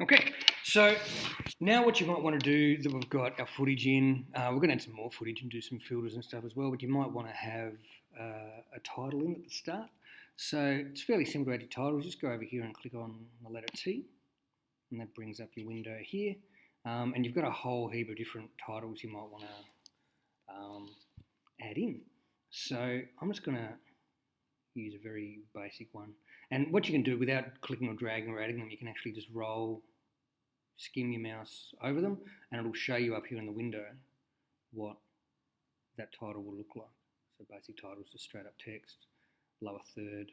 Okay, so now what you might want to do that we've got our footage in, we're going to add some more footage and do some filters and stuff as well, but you might want to have a title in at the start. So it's fairly simple to add your titles. Just go over here and click on the letter T, and that brings up your window here. And you've got a whole heap of different titles you might want to add in. So I'm just going to use a very basic one. And what you can do without clicking or dragging or adding them, you can actually just skim your mouse over them, and it'll show you up here in the window what that title will look like. So basic titles, just straight up text, lower third,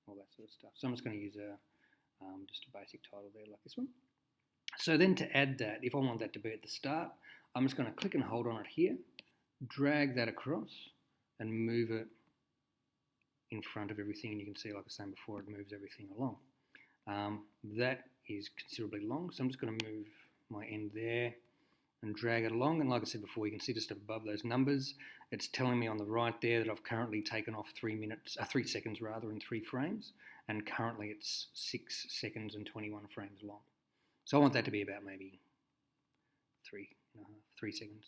all that sort of stuff. So I'm just going to use just a basic title there like this one. So then to add that, if I want that to be at the start, I'm just going to click and hold on it here, drag that across and move it in front of everything, and you can see, like I was saying before, it moves everything along. That is considerably long, so I'm just going to move my end there and drag it along, and like I said before, you can see just above those numbers, it's telling me on the right there that I've currently taken off 3 seconds rather, in 3 frames, and currently it's 6 seconds and 21 frames long. So I want that to be about maybe 3 seconds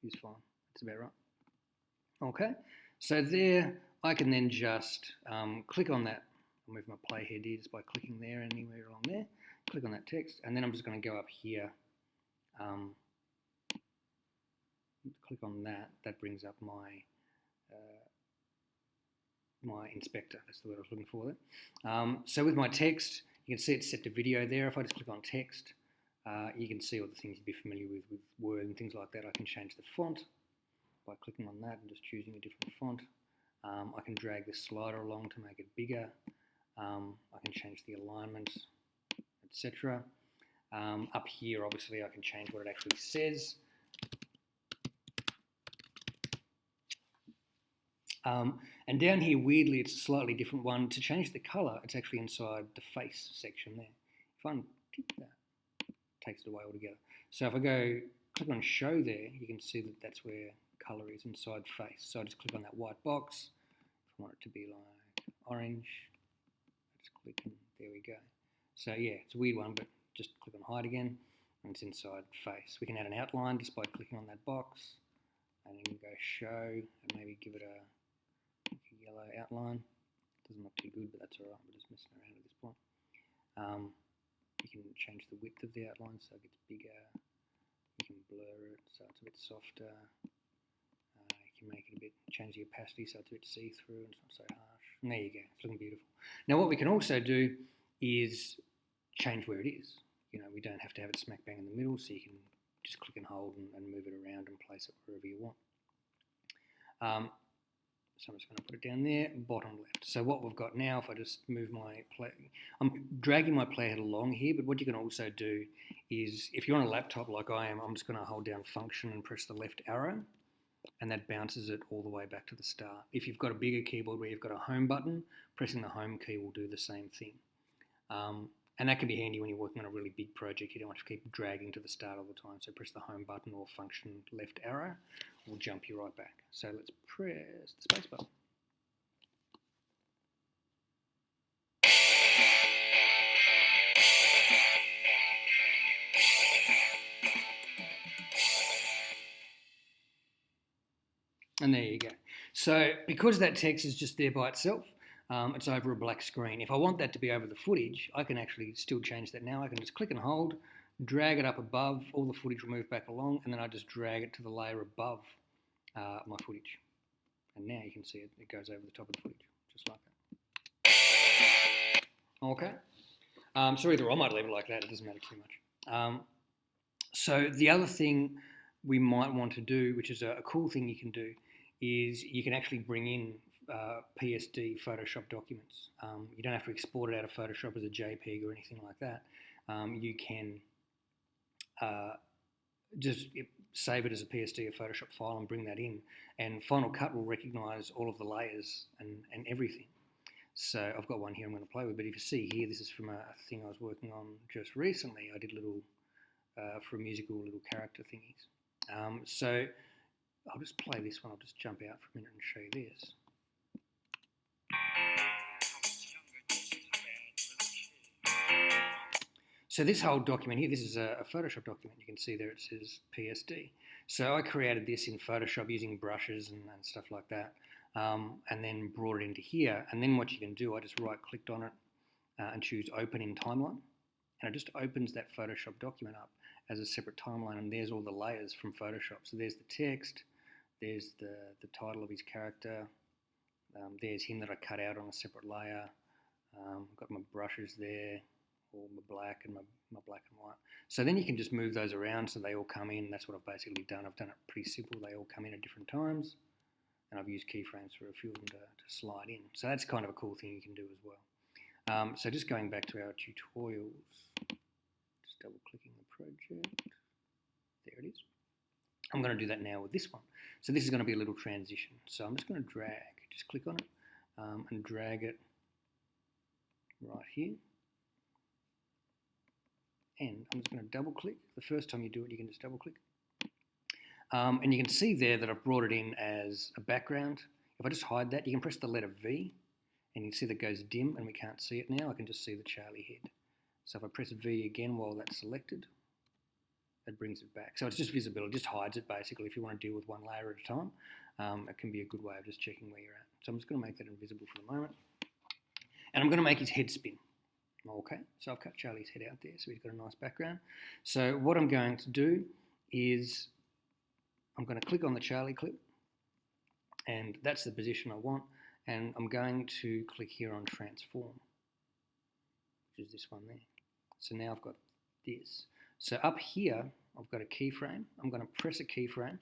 is fine. That's about right. Okay, so there I can then just click on that. I'll move my playhead here just by clicking there, anywhere along there. Click on that text, and then I'm just going to go up here. Click on that. That brings up my my inspector. That's the word I was looking for there. So with my text, you can see it's set to video there. If I just click on text, you can see all the things you'd be familiar with Word and things like that. I can change the font by clicking on that and just choosing a different font. I can drag this slider along to make it bigger. I can change the alignment, etc. Up here, obviously, I can change what it actually says. And down here, weirdly, it's a slightly different one. To change the colour, it's actually inside the face section there. If I untick that, it takes it away altogether. So if I go click on show there, you can see that that's where colour is, inside face. So I just click on that white box. If I want it to be like orange, I just click and there we go. So yeah, it's a weird one, but just click on hide again and it's inside face. We can add an outline just by clicking on that box, and then go show and maybe give it a yellow outline. Doesn't look too good, but that's alright, we're just messing around at this point. You can change the width of the outline so it gets bigger. You can blur it so it's a bit softer. You can make it a bit, change the opacity so it's a bit see-through and it's not so harsh. And there you go, it's looking beautiful. Now what we can also do is change where it is. You know, we don't have to have it smack bang in the middle, so you can just click and hold and move it around and place it wherever you want. So I'm just going to put it down there, bottom left. So what we've got now, if I just move my play, I'm dragging my playhead along here, but what you can also do is, if you're on a laptop like I am, I'm just going to hold down function and press the left arrow, and that bounces it all the way back to the start. If you've got a bigger keyboard where you've got a home button, pressing the home key will do the same thing. And that can be handy when you're working on a really big project. You don't want to keep dragging to the start all the time. So press the home button or function left arrow will jump you right back. So let's press the space bar. And there you go. So because that text is just there by itself, it's over a black screen. If I want that to be over the footage, I can actually still change that now. I can just click and hold, drag it up above, all the footage will move back along, and then I just drag it to the layer above my footage. And now you can see it goes over the top of the footage, just like that. Okay. So either I might leave it like that, it doesn't matter too much. So the other thing we might want to do, which is a cool thing you can do, is you can actually bring in PSD Photoshop documents. You don't have to export it out of Photoshop as a JPEG or anything like that. You can just save it as a PSD or Photoshop file and bring that in, and Final Cut will recognise all of the layers and everything. So I've got one here I'm going to play with, but if you see here, this is from a thing I was working on just recently. I did little, for a musical, little character thingies. So I'll just play this one. I'll just jump out for a minute and show you this. So this whole document here, this is a Photoshop document. You can see there it says PSD. So I created this in Photoshop using brushes and stuff like that, and then brought it into here. And then what you can do, I just right-clicked on it and choose Open in Timeline. And it just opens that Photoshop document up as a separate timeline, and there's all the layers from Photoshop. So there's the text, there's the title of his character, there's him that I cut out on a separate layer. I've got my brushes there, all my black and my black and white. So then you can just move those around so they all come in. That's what I've basically done. I've done it pretty simple. They all come in at different times, and I've used keyframes for a few of them to slide in. So that's kind of a cool thing you can do as well. So just going back to our tutorials, just double clicking the project. There it is. I'm going to do that now with this one. So this is going to be a little transition. So I'm just going to just click on it and drag it right here. And I'm just going to double click. The first time you do it, you can just double click. And you can see there that I've brought it in as a background. If I just hide that, you can press the letter V, and you can see that goes dim, and we can't see it now. I can just see the Charlie head. So if I press V again while that's selected, that brings it back. So it's just visible. It just hides it, basically. If you want to deal with one layer at a time, it can be a good way of just checking where you're at. So I'm just going to make that invisible for the moment. And I'm going to make his head spin. Okay, so I've cut Charlie's head out there, so he's got a nice background. So what I'm going to do is I'm going to click on the Charlie clip, and that's the position I want, and I'm going to click here on Transform, which is this one there. So now I've got this. So up here, I've got a keyframe. I'm going to press a keyframe,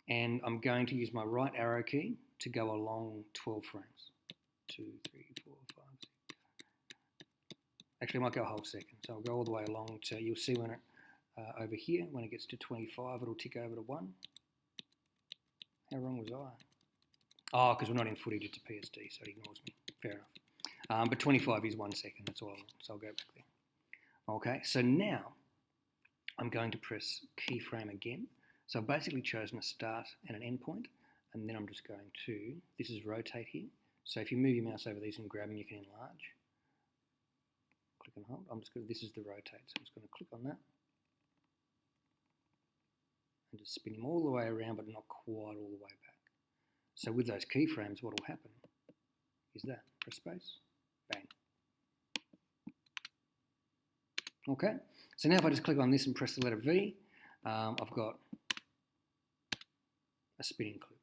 and I'm going to use my right arrow key to go along 12 frames. 2, 3, 4, 5, 6. Actually, I might go a whole second. So I'll go all the way along to, you'll see when it, over here, when it gets to 25, it'll tick over to 1. How wrong was I? Oh, because we're not in footage, it's a PSD, so it ignores me. Fair enough. But 25 is 1 second, that's all I want. So I'll go back there. Okay, so now I'm going to press keyframe again. So I've basically chosen a start and an end point, and then I'm just going to, this is rotate here. So if you move your mouse over these and grab them, you can enlarge. Click and hold. This is the rotate, so I'm just going to click on that. And just spin him all the way around, but not quite all the way back. So with those keyframes, what will happen is that. Press space, bang. Okay, so now if I just click on this and press the letter V, I've got a spinning clip.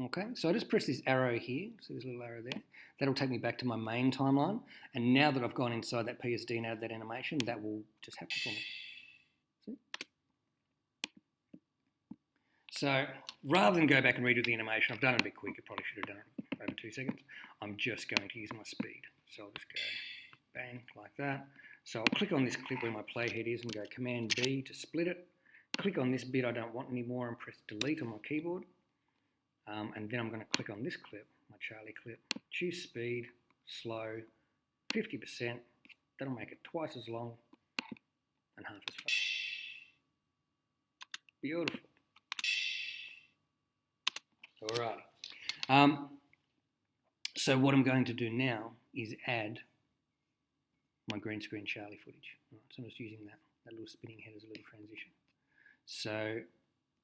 Okay, so I just press this arrow here, so this little arrow there, that'll take me back to my main timeline, and now that I've gone inside that PSD and added that animation, that will just happen for me. See? So rather than go back and redo the animation, I've done it a bit quicker, probably should have done it over 2 seconds. I'm just going to use my speed. So I'll just go bang, like that. So I'll click on this clip where my playhead is and go Command B to split it. Click on this bit I don't want anymore and press delete on my keyboard. And then I'm going to click on this clip, my Charlie clip, choose speed, slow, 50%. That'll make it twice as long and half as fast. Beautiful. Alrighty. So what I'm going to do now is add my green screen Charlie footage. Right, so I'm just using that little spinning head as a little transition. So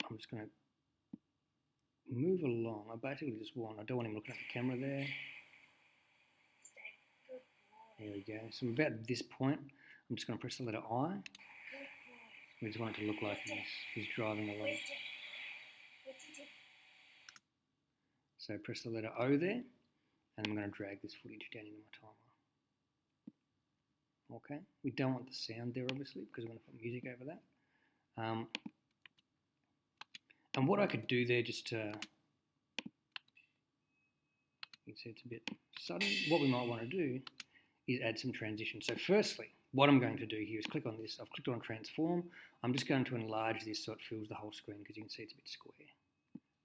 I'm just going to move along. I basically just I don't want him looking at the camera there. There we go. So about this point, I'm just going to press the letter I. We just want it to look like he's driving along. So press the letter O there, and I'm going to drag this footage down into my timeline. Okay, we don't want the sound there obviously because we're going to put music over that. And what I could do there just to, you can see it's a bit sudden, what we might want to do is add some transition. So firstly, what I'm going to do here is click on this. I've clicked on transform. I'm just going to enlarge this so it fills the whole screen because you can see it's a bit square.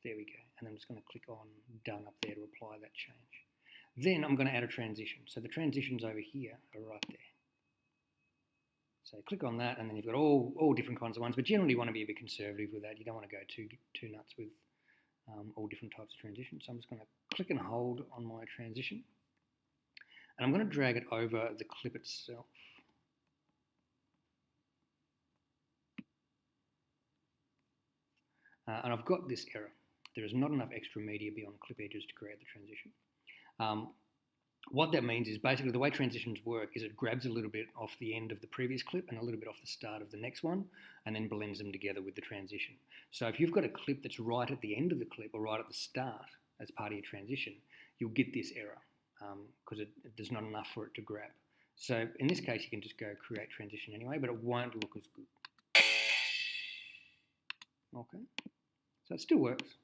There we go. And I'm just going to click on done up there to apply that change. Then I'm going to add a transition. So the transitions over here are right there. So click on that, and then you've got all different kinds of ones, but generally you want to be a bit conservative with that. You don't want to go too nuts with all different types of transitions. So I'm just going to click and hold on my transition. And I'm going to drag it over the clip itself. And I've got this error. There is not enough extra media beyond clip edges to create the transition. What that means is basically the way transitions work is it grabs a little bit off the end of the previous clip and a little bit off the start of the next one and then blends them together with the transition. So if you've got a clip that's right at the end of the clip or right at the start as part of your transition, you'll get this error because there's not enough for it to grab. So in this case, you can just go create transition anyway, but it won't look as good. Okay, so it still works,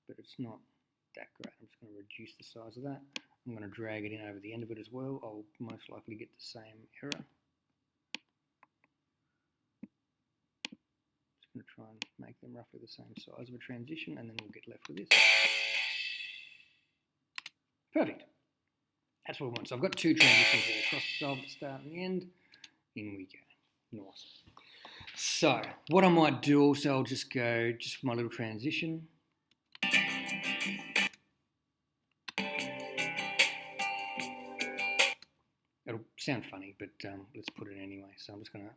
but it's not that great. I'm just going to reduce the size of that. I'm going to drag it in over the end of it as well. I'll most likely get the same error. Just going to try and make them roughly the same size of a transition, and then we'll get left with this. Perfect. That's what we want. So I've got two transitions there, across the solve, the start and the end. In we go. Nice. So what I might do also, I'll just go just for my little transition. It'll sound funny, but let's put it anyway. So I'm just going to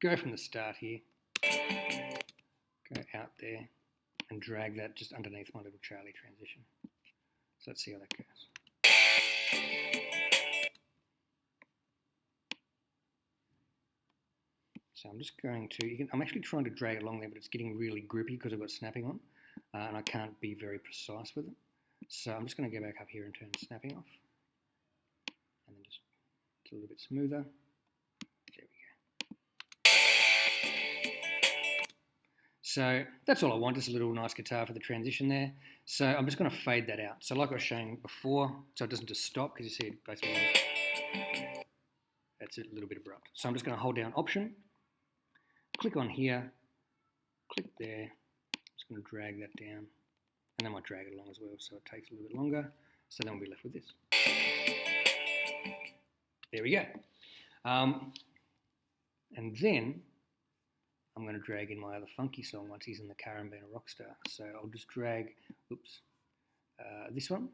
go from the start here, go out there, and drag that just underneath my little Charlie transition. So let's see how that goes. So I'm just going to, I'm actually trying to drag it along there, but it's getting really grippy because I've got snapping on, and I can't be very precise with it. So I'm just going to go back up here and turn snapping off, and then just a little bit smoother. There we go. So that's all I want, just a little nice guitar for the transition there. So I'm just going to fade that out. So like I was showing before, so it doesn't just stop, because you see it basically, that's a little bit abrupt. So I'm just going to hold down Option, click on here, click there. I'm just going to drag that down, and then I might drag it along as well, so it takes a little bit longer. So then we'll be left with this. There we go. And then I'm going to drag in my other funky song once he's in the car and being a rock star. So I'll just drag, this one.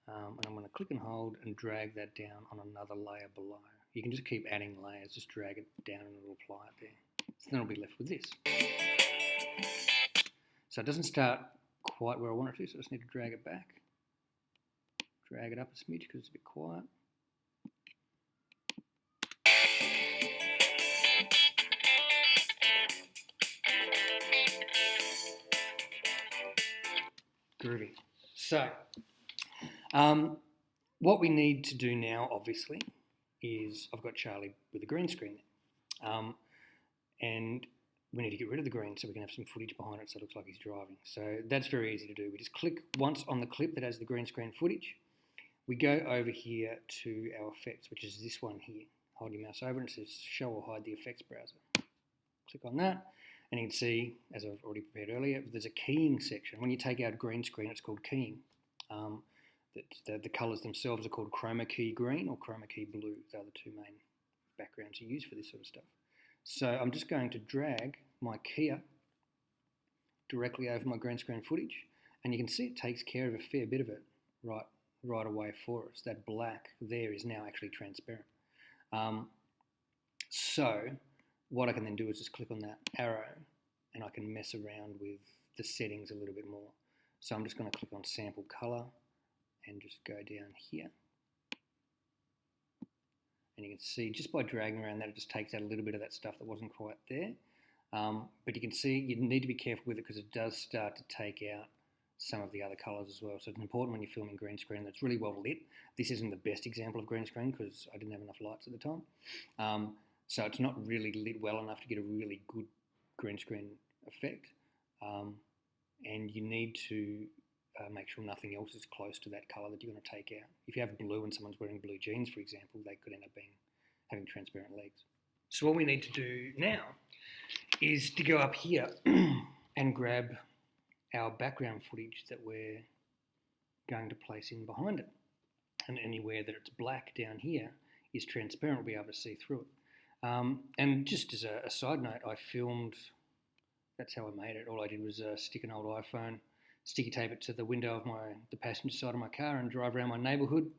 And I'm going to click and hold and drag that down on another layer below. You can just keep adding layers, just drag it down and it'll apply it there. So then I'll be left with this. So it doesn't start quite where I want it to, so I just need to drag it back. Drag it up a smidge because it's a bit quiet. Groovy. So, what we need to do now, obviously, is I've got Charlie with a green screen there. And we need to get rid of the green so we can have some footage behind it so it looks like he's driving. So that's very easy to do. We just click once on the clip that has the green screen footage. We go over here to our effects, which is this one here. Hold your mouse over and it says show or hide the effects browser. Click on that and you can see, as I've already prepared earlier, there's a keying section. When you take out green screen, it's called keying. The colours themselves are called chroma key green or chroma key blue. They're the two main backgrounds you use for this sort of stuff. So I'm just going to drag my keyer directly over my green screen footage, and you can see it takes care of a fair bit of it right away for us. That black there is now actually transparent. So what I can then do is just click on that arrow and I can mess around with the settings a little bit more. So I'm just going to click on sample color and just go down here. And you can see just by dragging around that, it just takes out a little bit of that stuff that wasn't quite there. But you can see you need to be careful with it because it does start to take out some of the other colours as well. So it's important when you're filming green screen that's really well lit. This isn't the best example of green screen because I didn't have enough lights at the time. So it's not really lit well enough to get a really good green screen effect. And you need to make sure nothing else is close to that colour that you're going to take out. If you have blue and someone's wearing blue jeans, for example, they could end up having transparent legs. So what we need to do now is to go up here and grab our background footage that we're going to place in behind it. And anywhere that it's black down here is transparent, we'll be able to see through it. And just as a side note, I filmed, that's how I made it. All I did was stick an old iPhone sticky tape it to the window of the passenger side of my car and drive around my neighbourhood.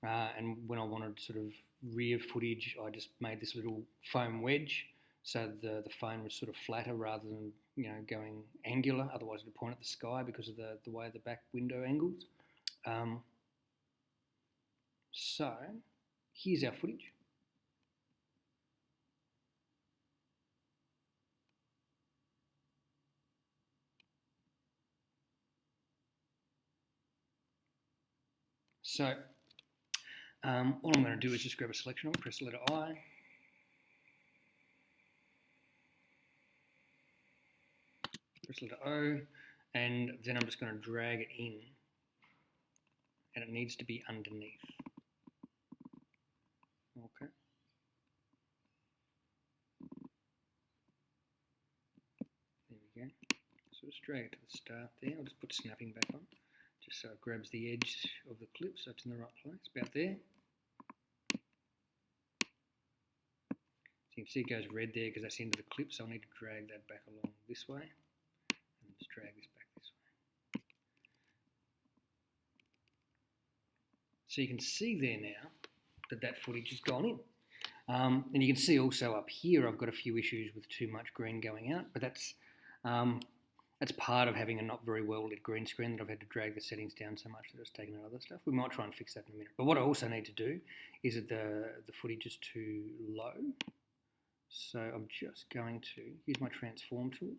And when I wanted sort of rear footage, I just made this little foam wedge so the phone was sort of flatter rather than going angular. Otherwise, it would point at the sky because of the way the back window angles. So here's our footage. So all I'm going to do is just grab a selection of it, press the letter I. Press the letter O, and then I'm just going to drag it in, and it needs to be underneath. Okay. There we go. So just drag it to the start there. I'll just put snapping back on, just so it grabs the edge of the clip so it's in the right place, about there. So you can see it goes red there because that's the end of the clip, so I'll need to drag that back along this way, and just drag this back this way. So you can see there now that footage has gone in. And you can see also up here I've got a few issues with too much green going out, but that's part of having a not very well lit green screen, that I've had to drag the settings down so much that it's taken out other stuff. We might try and fix that in a minute. But what I also need to do is that the footage is too low. So I'm just going to use my transform tool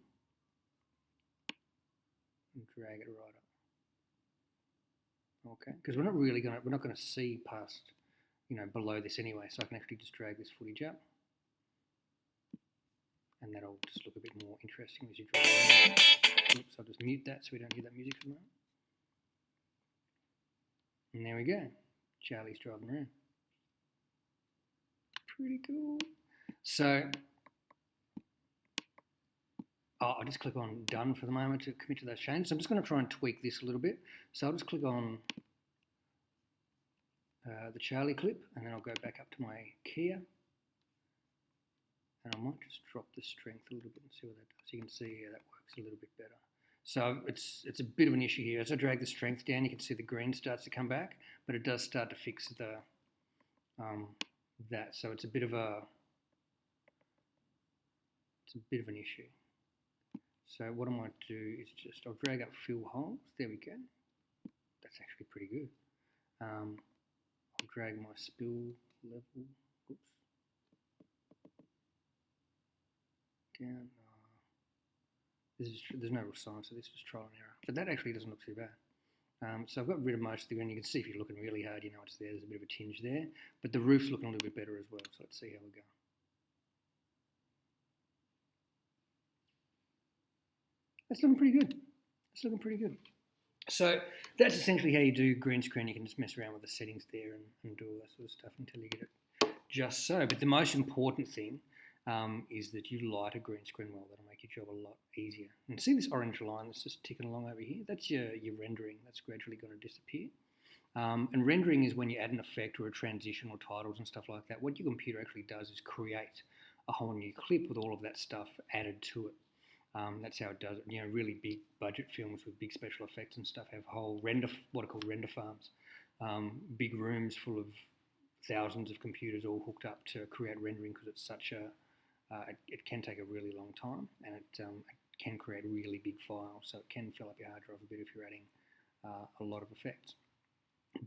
and drag it right up. Okay, because we're not going to see past below this anyway, so I can actually just drag this footage up, and that'll just look a bit more interesting as you drive around. Oops, I'll just mute that so we don't hear that music for a moment. And there we go, Charlie's driving around. Pretty cool. So I'll just click on done for the moment to commit to those changes. So I'm just going to try and tweak this a little bit. So I'll just click on the Charlie clip, and then I'll go back up to my Kia, and I might just drop the strength a little bit and see what that does. You can see that works a little bit better. So it's a bit of an issue here. As I drag the strength down, you can see the green starts to come back, but it does start to fix that. So it's a bit of an issue. So what I might do is I'll drag up fill holes. There we go. That's actually pretty good. I'll drag my spill level. Oops. Down. There's no real sign, so this was trial and error. But that actually doesn't look too bad. So I've got rid of most of the green. You can see if you're looking really hard, it's there. There's a bit of a tinge there. But the roof's looking a little bit better as well. So let's see how we go. That's looking pretty good. It's looking pretty good. So that's essentially how you do green screen. You can just mess around with the settings there and do all that sort of stuff until you get it just so. But the most important thing is that you light a green screen well. That'll make your job a lot easier. And see this orange line that's just ticking along over here? That's your rendering. That's gradually going to disappear. And rendering is when you add an effect or a transition or titles and stuff like that. What your computer actually does is create a whole new clip with all of that stuff added to it. That's how it does it. Really big budget films with big special effects and stuff have whole what are called render farms. Big rooms full of thousands of computers all hooked up to create rendering, because it's such it can take a really long time, and it can create really big files, so it can fill up your hard drive a bit if you're adding a lot of effects.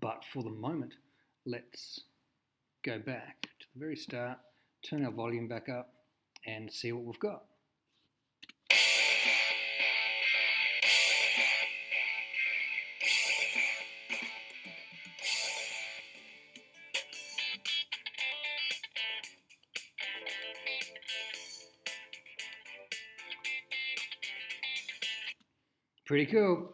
But for the moment, let's go back to the very start, turn our volume back up, and see what we've got. Pretty cool.